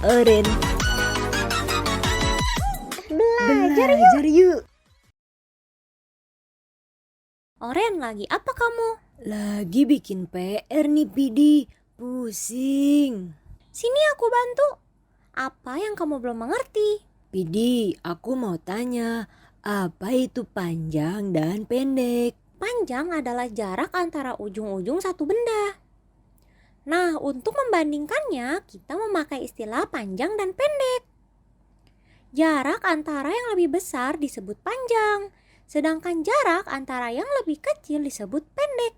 Oren, belajar yuk. Oren, lagi apa kamu? Lagi bikin PR nih, Pidi. Pusing. Sini aku bantu. Apa yang kamu belum mengerti? Pidi, aku mau tanya, apa itu panjang dan pendek? Panjang adalah jarak antara ujung-ujung satu benda. Nah, untuk membandingkannya, kita memakai istilah panjang dan pendek. Jarak antara yang lebih besar disebut panjang, sedangkan jarak antara yang lebih kecil disebut pendek.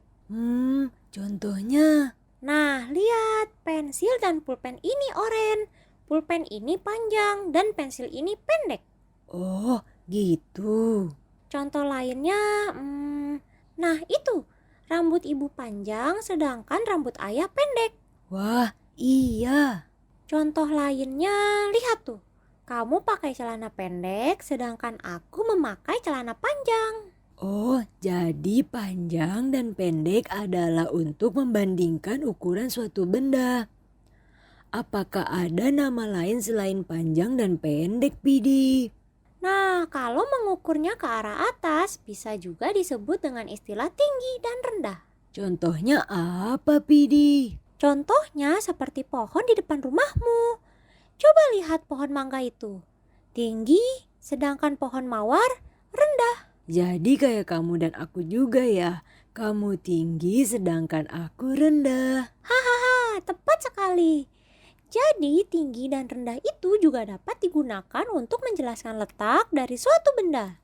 Contohnya? Nah, lihat, pensil dan pulpen ini Oren. Pulpen ini panjang dan pensil ini pendek. Oh, gitu. Contoh lainnya, nah itu, rambut ibu panjang sedangkan rambut ayah pendek. Wah, iya. Contoh lainnya, lihat tuh, kamu pakai celana pendek sedangkan aku memakai celana panjang. Oh, jadi panjang dan pendek adalah untuk membandingkan ukuran suatu benda. Apakah ada nama lain selain panjang dan pendek, Pidi? Nah, kalau mengukurnya ke arah atas, bisa juga disebut dengan istilah tinggi dan rendah. Contohnya apa, Pidi? Contohnya seperti pohon di depan rumahmu. Coba lihat pohon mangga itu. Tinggi, sedangkan pohon mawar rendah. Jadi kayak kamu dan aku juga ya. Kamu tinggi sedangkan aku rendah. Hahaha, tepat sekali. Jadi, tinggi dan rendah itu juga dapat digunakan untuk menjelaskan letak dari suatu benda.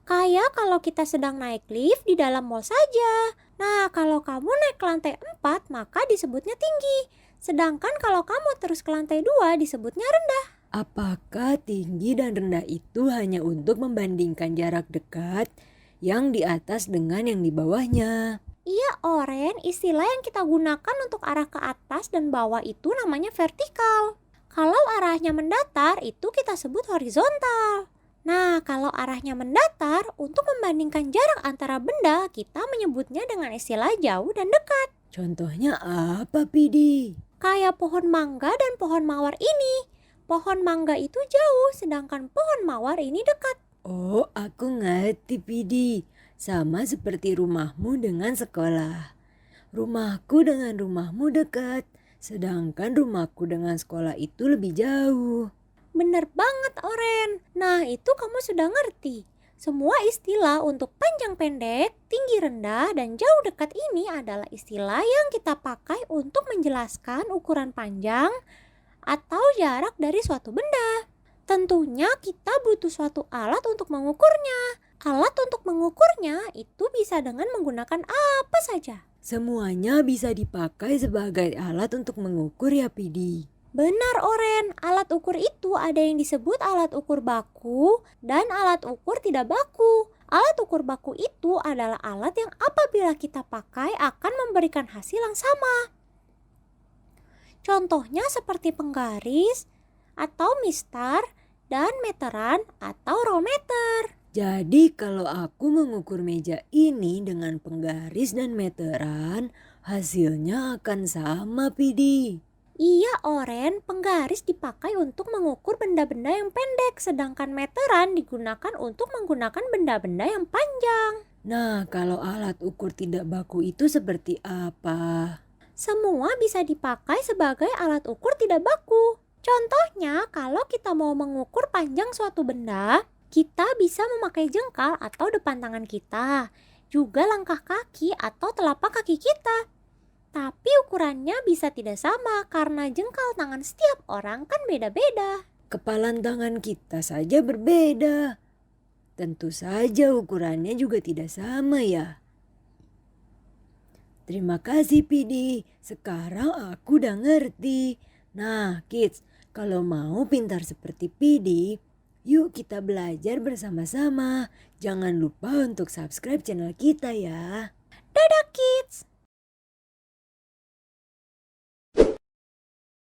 Kayak kalau kita sedang naik lift di dalam mall saja. Nah, kalau kamu naik ke lantai 4, maka disebutnya tinggi. Sedangkan kalau kamu terus ke lantai 2, disebutnya rendah. Apakah tinggi dan rendah itu hanya untuk membandingkan jarak dekat yang di atas dengan yang di bawahnya? Iya, Oren, istilah yang kita gunakan untuk arah ke atas dan bawah itu namanya vertikal. Kalau arahnya mendatar, itu kita sebut horizontal. Nah, kalau arahnya mendatar, untuk membandingkan jarak antara benda, kita menyebutnya dengan istilah jauh dan dekat. Contohnya apa, Pidi? Kayak pohon mangga dan pohon mawar ini. Pohon mangga itu jauh, sedangkan pohon mawar ini dekat. Oh, aku ngerti, Pidi. Sama seperti rumahmu dengan sekolah. Rumahku dengan rumahmu dekat, sedangkan rumahku dengan sekolah itu lebih jauh. Bener banget, Oren. Nah, itu kamu sudah ngerti. Semua istilah untuk panjang pendek, tinggi rendah, dan jauh dekat ini adalah istilah yang kita pakai untuk menjelaskan ukuran panjang atau jarak dari suatu benda. Tentunya kita butuh suatu alat untuk mengukurnya. Alat untuk mengukurnya itu bisa dengan menggunakan apa saja. Semuanya bisa dipakai sebagai alat untuk mengukur ya, Pidi. Benar, Oren. Alat ukur itu ada yang disebut alat ukur baku dan alat ukur tidak baku. Alat ukur baku itu adalah alat yang apabila kita pakai akan memberikan hasil yang sama. Contohnya seperti penggaris atau mistar dan meteran atau rollmeter. Jadi kalau aku mengukur meja ini dengan penggaris dan meteran, hasilnya akan sama, Pidi. Iya, Oren, penggaris dipakai untuk mengukur benda-benda yang pendek, sedangkan meteran digunakan untuk menggunakan benda-benda yang panjang. Nah, kalau alat ukur tidak baku itu seperti apa? Semua bisa dipakai sebagai alat ukur tidak baku. Contohnya, kalau kita mau mengukur panjang suatu benda, kita bisa memakai jengkal atau depan tangan kita, juga langkah kaki atau telapak kaki kita. Tapi ukurannya bisa tidak sama karena jengkal tangan setiap orang kan beda-beda. Kepalan tangan kita saja berbeda. Tentu saja ukurannya juga tidak sama ya. Terima kasih, Pidi. Sekarang aku udah ngerti. Nah, kids, kalau mau pintar seperti Pidi, yuk kita belajar bersama-sama. Jangan lupa untuk subscribe channel kita ya. Dadah kids!